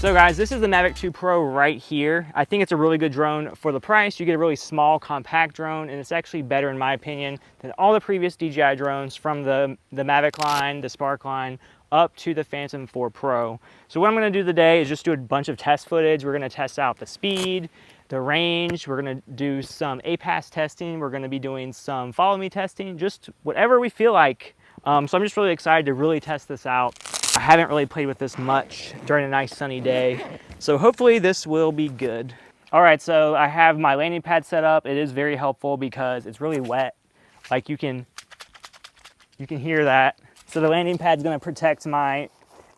So guys, this is the Mavic 2 Pro right here. I think it's a really good drone for the price. You get a really small, compact drone, and it's actually better, in my opinion, than all the previous DJI drones from the Mavic line, the Spark line, up to the Phantom 4 Pro. So what I'm gonna do today is just do a bunch of test footage. We're gonna test out the speed, the range. We're gonna do some APAS testing. We're gonna be doing some follow me testing, just whatever we feel like. So I'm just really excited to really test this out. I haven't really played with this much during a nice sunny day, so hopefully this will be good. All right, so I have my landing pad set up. It is very helpful because it's really wet. Like you can hear that. So the landing pad's gonna protect my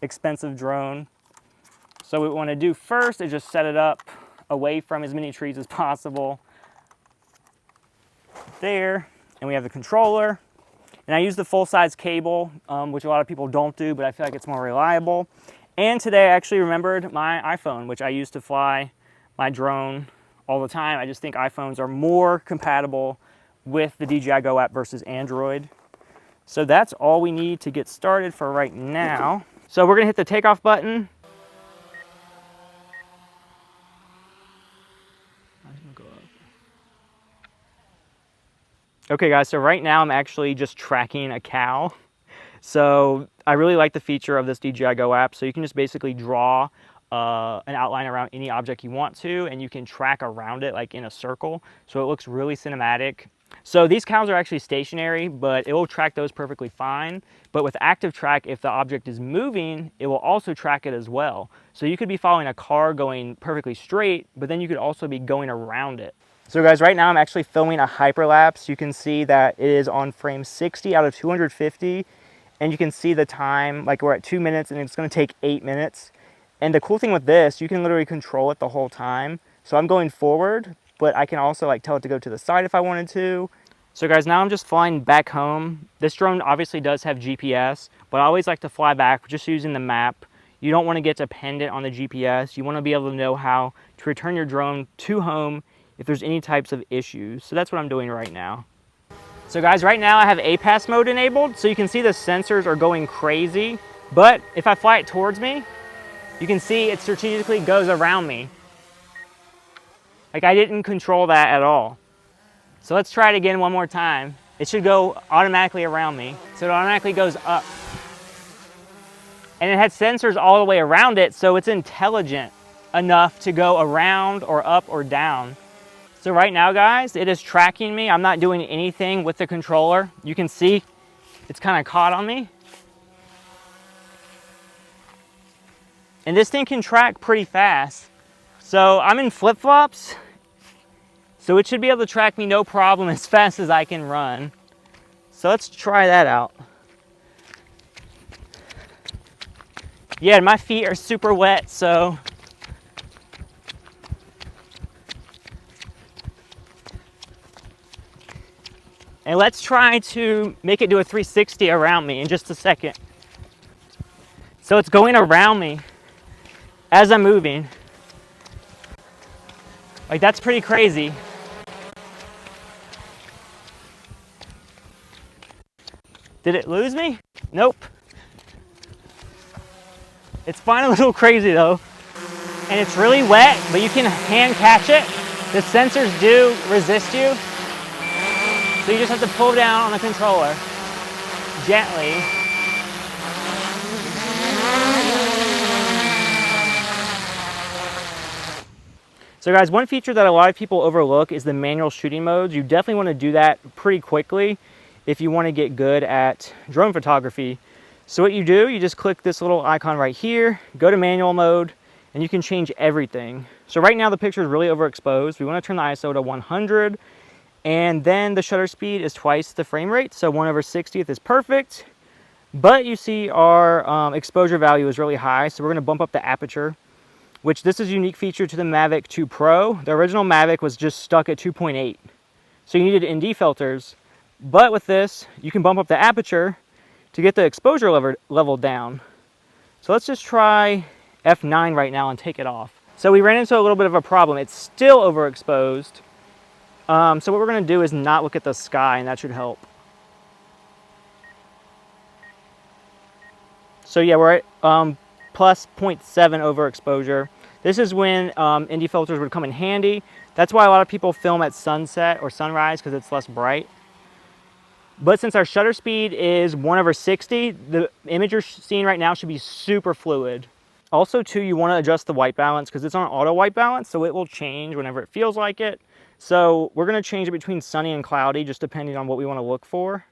expensive drone. So what we wanna do first is just set it up away from as many trees as possible. There, and we have the controller. And I use the full-size cable, which a lot of people don't do, but I feel like it's more reliable. And today I actually remembered my iPhone, which I use to fly my drone all the time. I just think iPhones are more compatible with the DJI Go app versus Android. So that's all we need to get started for right now. So we're gonna hit the takeoff button. Okay guys, so right now I'm actually just tracking a cow. So I really like the feature of this DJI Go app. So you can just basically draw an outline around any object you want to, and you can track around it like in a circle. So it looks really cinematic. So these cows are actually stationary, but it will track those perfectly fine. But with active track, if the object is moving, it will also track it as well. So you could be following a car going perfectly straight, but then you could also be going around it. So guys, right now I'm actually filming a hyperlapse. You can see that it is on frame 60 out of 250. And you can see the time, like we're at 2 minutes and it's gonna take 8 minutes. And the cool thing with this, you can literally control it the whole time. So I'm going forward, but I can also like tell it to go to the side if I wanted to. So guys, now I'm just flying back home. This drone obviously does have GPS, but I always like to fly back just using the map. You don't wanna get dependent on the GPS. You wanna be able to know how to return your drone to home if there's any types of issues. So that's what I'm doing right now. So guys, right now I have APAS mode enabled, so you can see the sensors are going crazy, but if I fly it towards me, you can see it strategically goes around me. Like I didn't control that at all. So let's try it again one more time. It should go automatically around me. So it automatically goes up. And it had sensors all the way around it, so it's intelligent enough to go around or up or down. So right now, guys, it is tracking me. I'm not doing anything with the controller. You can see it's kind of caught on me. And this thing can track pretty fast. So I'm in flip-flops, so it should be able to track me no problem as fast as I can run. So let's try that out. Yeah, my feet are super wet, so and let's try to make it do a 360 around me in just a second. So it's going around me as I'm moving. Like that's pretty crazy. Did it lose me? Nope. It's flying a little crazy though. And it's really wet, but you can hand catch it. The sensors do resist you. So you just have to pull down on the controller gently. So guys, one feature that a lot of people overlook is the manual shooting modes. You definitely want to do that pretty quickly if you want to get good at drone photography. So what you do, you just click this little icon right here, go to manual mode, and you can change everything. So right now the picture is really overexposed. We want to turn the ISO to 100. And then the shutter speed is twice the frame rate, so 1/60th is perfect. But you see our exposure value is really high, so we're going to bump up the aperture, which this is a unique feature to the Mavic 2 Pro. The original Mavic was just stuck at 2.8, so you needed ND filters. But with this, you can bump up the aperture to get the exposure level down. So let's just try F9 right now and take it off. So we ran into a little bit of a problem. It's still overexposed. So what we're going to do is not look at the sky, and that should help. So yeah, we're at plus 0.7 overexposure. This is when ND filters would come in handy. That's why a lot of people film at sunset or sunrise, because it's less bright. But since our shutter speed is 1/60, the image you're seeing right now should be super fluid. Also too, you want to adjust the white balance because it's on auto white balance, so it will change whenever it feels like it. So we're going to change it between sunny and cloudy, just depending on what we want to look for.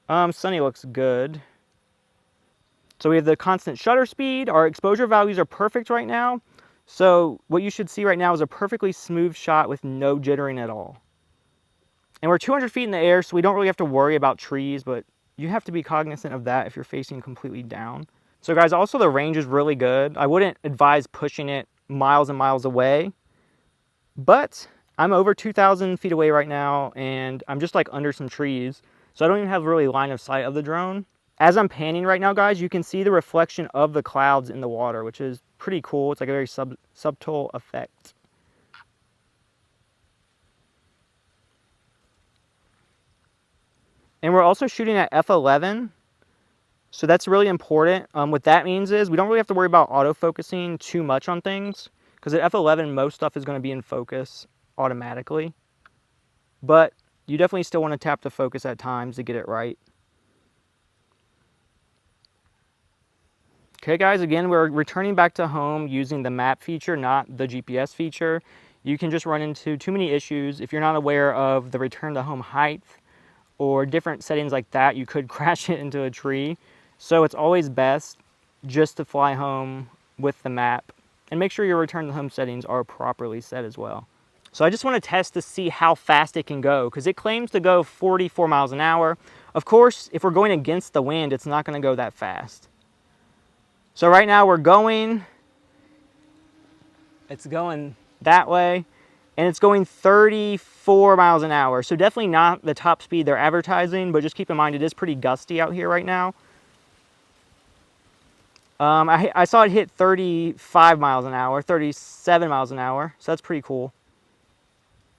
Sunny looks good. So we have the constant shutter speed. Our exposure values are perfect right now. So what you should see right now is a perfectly smooth shot with no jittering at all. And we're 200 feet in the air, so we don't really have to worry about trees, but you have to be cognizant of that if you're facing completely down. So guys, also the range is really good. I wouldn't advise pushing it miles and miles away, but I'm over 2,000 feet away right now, and I'm just like under some trees, so I don't even have really line of sight of the drone. As I'm panning right now, guys, you can see the reflection of the clouds in the water, which is pretty cool. It's like a very subtle effect. And we're also shooting at f11, so that's really important. What that means is we don't really have to worry about autofocusing too much on things, because at f11 most stuff is going to be in focus automatically. But you definitely still want to tap the focus at times to get it right. Okay guys, again, we're returning back to home using the map feature, not the GPS feature. You can just run into too many issues. If you're not aware of the return to home height or different settings like that, you could crash it into a tree. So it's always best just to fly home with the map, and make sure your return to home settings are properly set as well. So I just want to test to see how fast it can go, because it claims to go 44 miles an hour. Of course, if we're going against the wind, it's not going to go that fast. So right now it's going that way, and it's going 34 miles an hour. So definitely not the top speed they're advertising, but just keep in mind it is pretty gusty out here right now. I saw it hit 35 miles an hour, 37 miles an hour, so that's pretty cool.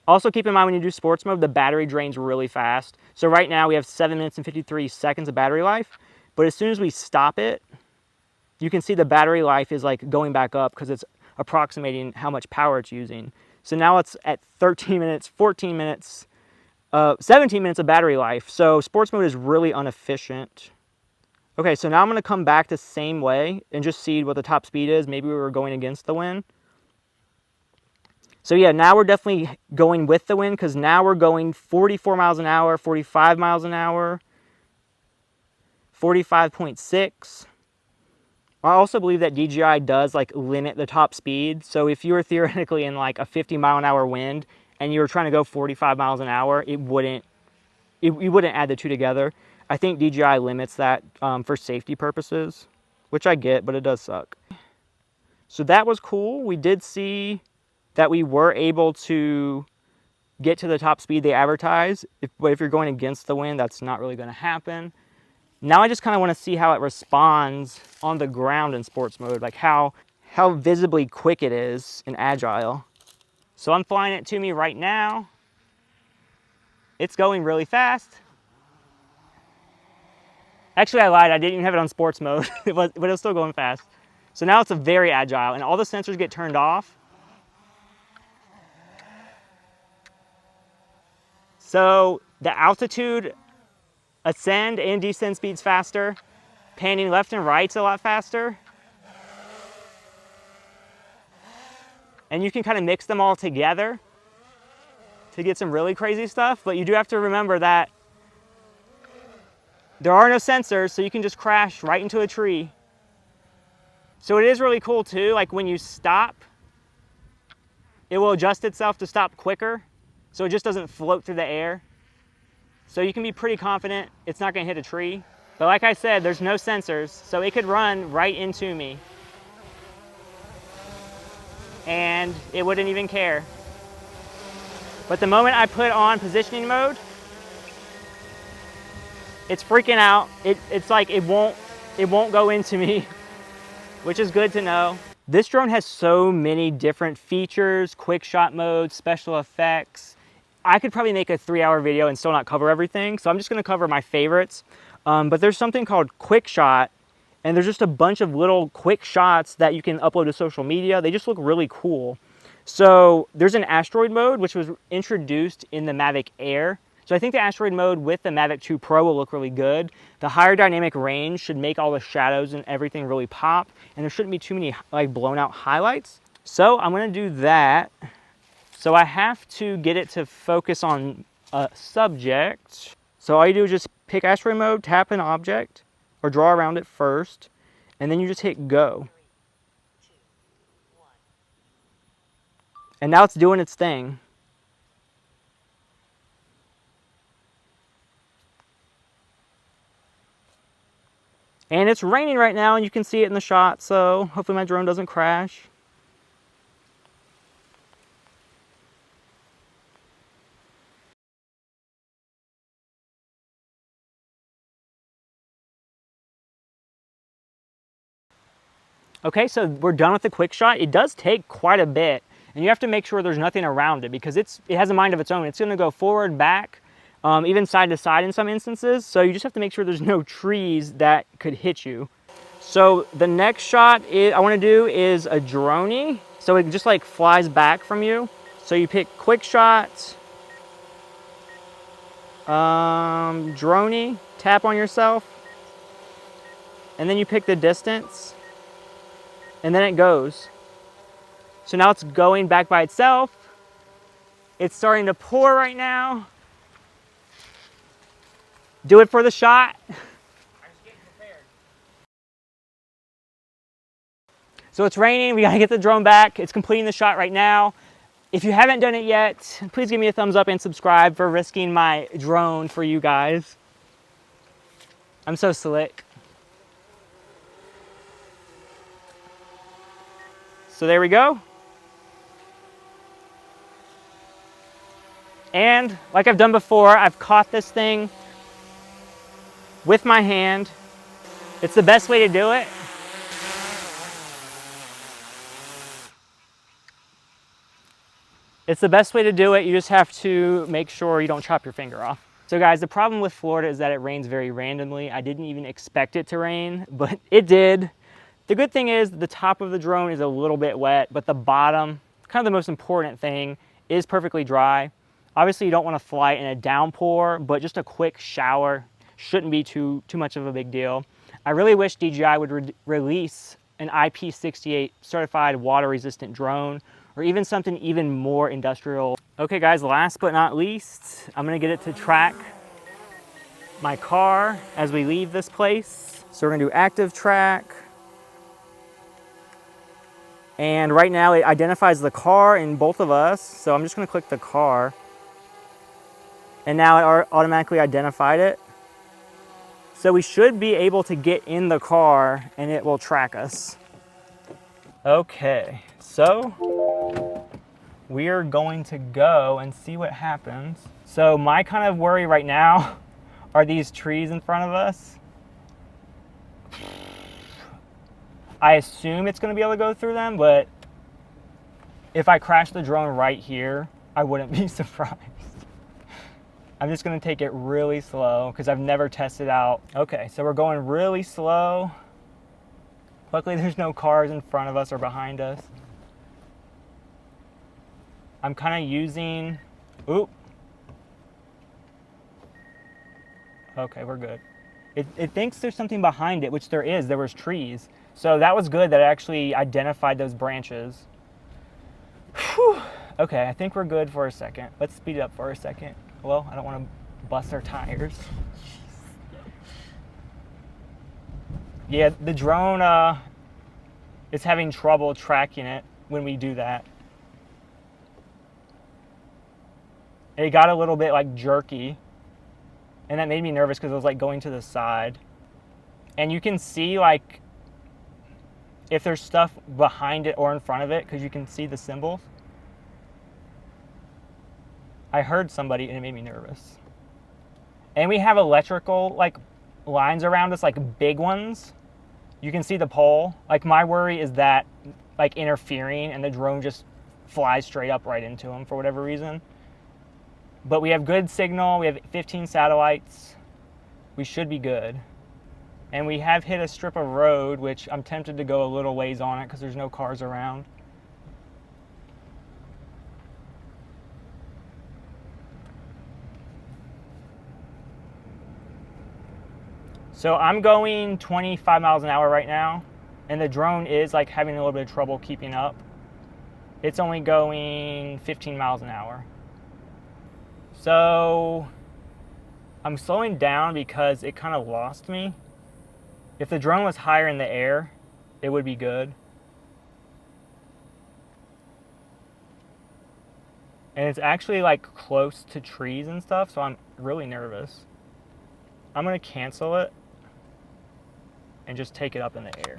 Also keep in mind when you do sports mode, the battery drains really fast. So right now we have 7 minutes and 53 seconds of battery life, but as soon as we stop it, you can see the battery life is like going back up because it's approximating how much power it's using. So now it's at 13 minutes, 14 minutes, 17 minutes of battery life. So sports mode is really inefficient. Okay, so now I'm going to come back the same way and just see what the top speed is. Maybe we were going against the wind. So yeah, now we're definitely going with the wind, because now we're going 44 miles an hour, 45 miles an hour, 45.6. I also believe that DJI does like limit the top speed. So if you were theoretically in like a 50 mile an hour wind and you were trying to go 45 miles an hour, you wouldn't add the two together. I think DJI limits that for safety purposes, which I get, but it does suck. So that was cool. We did see that we were able to get to the top speed they advertise, but if you're going against the wind, that's not really going to happen. Now I just kind of want to see how it responds on the ground in sports mode, like how visibly quick it is and agile. So I'm flying it to me right now. It's going really fast. Actually, I lied. I didn't even have it on sports mode, but it was still going fast. So now it's a very agile, and all the sensors get turned off. So the altitude, ascend and descend speeds faster. Panning left and right's a lot faster. And you can kind of mix them all together to get some really crazy stuff, but you do have to remember that there are no sensors, so you can just crash right into a tree. So it is really cool too, like when you stop, it will adjust itself to stop quicker, so it just doesn't float through the air. So you can be pretty confident it's not going to hit a tree. But like I said, there's no sensors, so it could run right into me. And it wouldn't even care. But the moment I put on positioning mode, it's freaking out. It's like it won't go into me, which is good to know. This drone has so many different features, quick shot modes, special effects. I could probably make a 3-hour video and still not cover everything, so I'm just going to cover my favorites. But there's something called quick shot, And there's just a bunch of little quick shots that you can upload to social media. They just look really cool. So there's an asteroid mode, which was introduced in the Mavic Air. So I think the asteroid mode with the Mavic 2 Pro will look really good. The higher dynamic range should make all the shadows and everything really pop, and there shouldn't be too many like blown out highlights. So I'm gonna do that. So I have to get it to focus on a subject. So all you do is just pick asteroid mode, tap an object, or draw around it first, and then you just hit go. And now it's doing its thing. And it's raining right now, and you can see it in the shot, so hopefully my drone doesn't crash. Okay, so we're done with the quick shot. It does take quite a bit, and you have to make sure there's nothing around it because it has a mind of its own. It's gonna go forward, back, even side to side in some instances. So you just have to make sure there's no trees that could hit you. So the next shot I wanna do is a droney. So it just like flies back from you. So you pick quick shot, droney, tap on yourself, and then you pick the distance, and then it goes. So now it's going back by itself. It's starting to pour right now. Do it for the shot. I'm just getting prepared. So it's raining, we gotta get the drone back. It's completing the shot right now. If you haven't done it yet, please give me a thumbs up and subscribe for risking my drone for you guys. I'm so slick. So there we go. And like I've done before, I've caught this thing with my hand. It's the best way to do it. It's the best way to do it. You just have to make sure you don't chop your finger off. So guys, the problem with Florida is that it rains very randomly. I didn't even expect it to rain, but it did. The good thing is the top of the drone is a little bit wet, but the bottom, kind of the most important thing, is perfectly dry. Obviously you don't want to fly in a downpour, but just a quick shower shouldn't be too much of a big deal. I really wish DJI would release an IP68 certified water resistant drone, or even something even more industrial. Okay guys, last but not least, I'm gonna get it to track my car as we leave this place. So we're gonna do active track. And right now it identifies the car and both of us. So I'm just gonna click the car. And now it automatically identified it. So we should be able to get in the car and it will track us. Okay, so we are going to go and see what happens. So my kind of worry right now are these trees in front of us. I assume it's gonna be able to go through them, but if I crash the drone right here, I wouldn't be surprised. I'm just gonna take it really slow because I've never tested out. Okay, so we're going really slow. Luckily there's no cars in front of us or behind us. I'm kind of using, oop. Okay, we're good. It thinks there's something behind it, which there is. There was trees. So that was good that it actually identified those branches. Whew. Okay, I think we're good for a second. Let's speed it up for a second. Well, I don't want to bust our tires. Yeah, the drone is having trouble tracking it when we do that. It got a little bit like jerky, and that made me nervous because it was like going to the side. And you can see like if there's stuff behind it or in front of it because you can see the symbols. I heard somebody and it made me nervous. And we have electrical like lines around us, like big ones. You can see the pole. Like my worry is that like interfering and the drone just flies straight up right into them for whatever reason. But we have good signal. We have 15 satellites. We should be good. And we have hit a strip of road, which I'm tempted to go a little ways on it because there's no cars around. So I'm going 25 miles an hour right now, and the drone is like having a little bit of trouble keeping up. It's only going 15 miles an hour. So I'm slowing down because it kind of lost me. If the drone was higher in the air, it would be good. And it's actually like close to trees and stuff, so I'm really nervous. I'm gonna cancel it and just take it up in the air.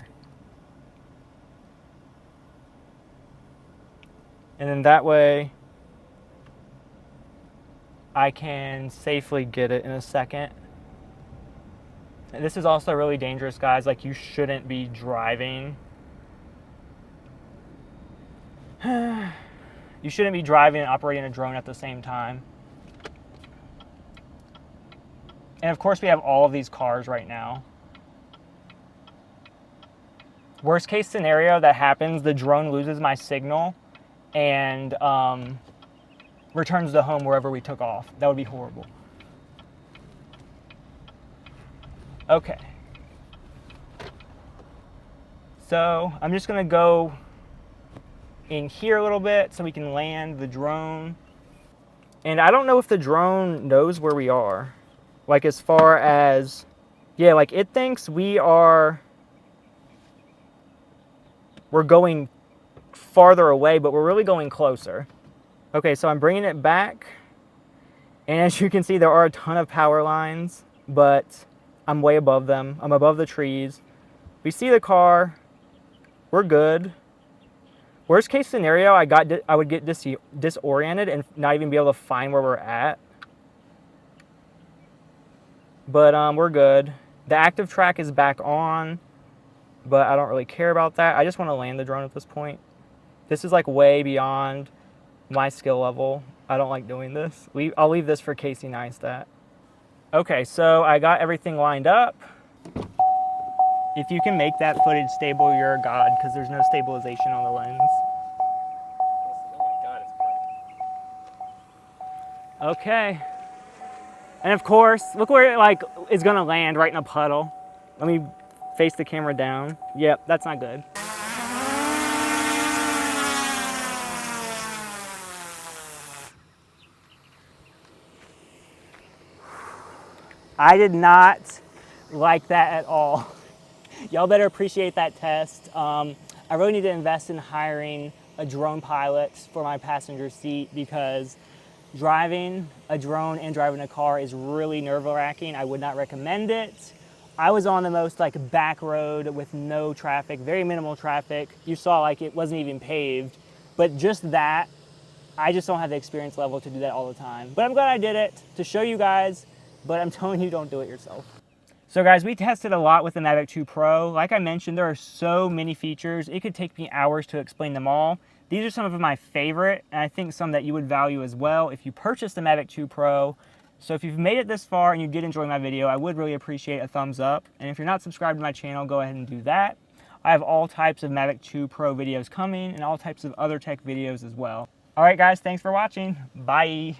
And then that way, I can safely get it in a second. And this is also really dangerous, guys. Like, you shouldn't be driving. You shouldn't be driving and operating a drone at the same time. And of course, we have all of these cars right now. Worst case scenario that happens, the drone loses my signal and returns to home wherever we took off. That would be horrible. Okay. So I'm just gonna go in here a little bit so we can land the drone. And I don't know if the drone knows where we are. Like, as far as, yeah, like it thinks we're going farther away, but we're really going closer. Okay, so I'm bringing it back. And as you can see, there are a ton of power lines, but I'm way above them. I'm above the trees. We see the car. We're good. Worst case scenario, I would get disoriented and not even be able to find where we're at. But we're good. The active track is back on, but I don't really care about that. I just want to land the drone at this point. This is like way beyond my skill level. I don't like doing this. I'll leave this for Casey Neistat. Okay, so I got everything lined up. If you can make that footage stable, you're a god, because there's no stabilization on the lens. Oh my god, it's perfect. Okay. And of course, look where it like is gonna land, right in a puddle. Let me face the camera down. Yep, that's not good. I did not like that at all. Y'all better appreciate that test. I really need to invest in hiring a drone pilot for my passenger seat, because driving a drone and driving a car is really nerve-wracking. I would not recommend it. I was on the most like back road with no traffic, very minimal traffic. You saw like it wasn't even paved, but just that, I just don't have the experience level to do that all the time. But I'm glad I did it to show you guys, but I'm telling you, don't do it yourself. So guys, we tested a lot with the Mavic 2 Pro. Like I mentioned, there are so many features. It could take me hours to explain them all. These are some of my favorite, and I think some that you would value as well if you purchase the Mavic 2 Pro. So if you've made it this far and you did enjoy my video, I would really appreciate a thumbs up. And if you're not subscribed to my channel, go ahead and do that. I have all types of Mavic 2 Pro videos coming and all types of other tech videos as well. All right, guys, thanks for watching. Bye.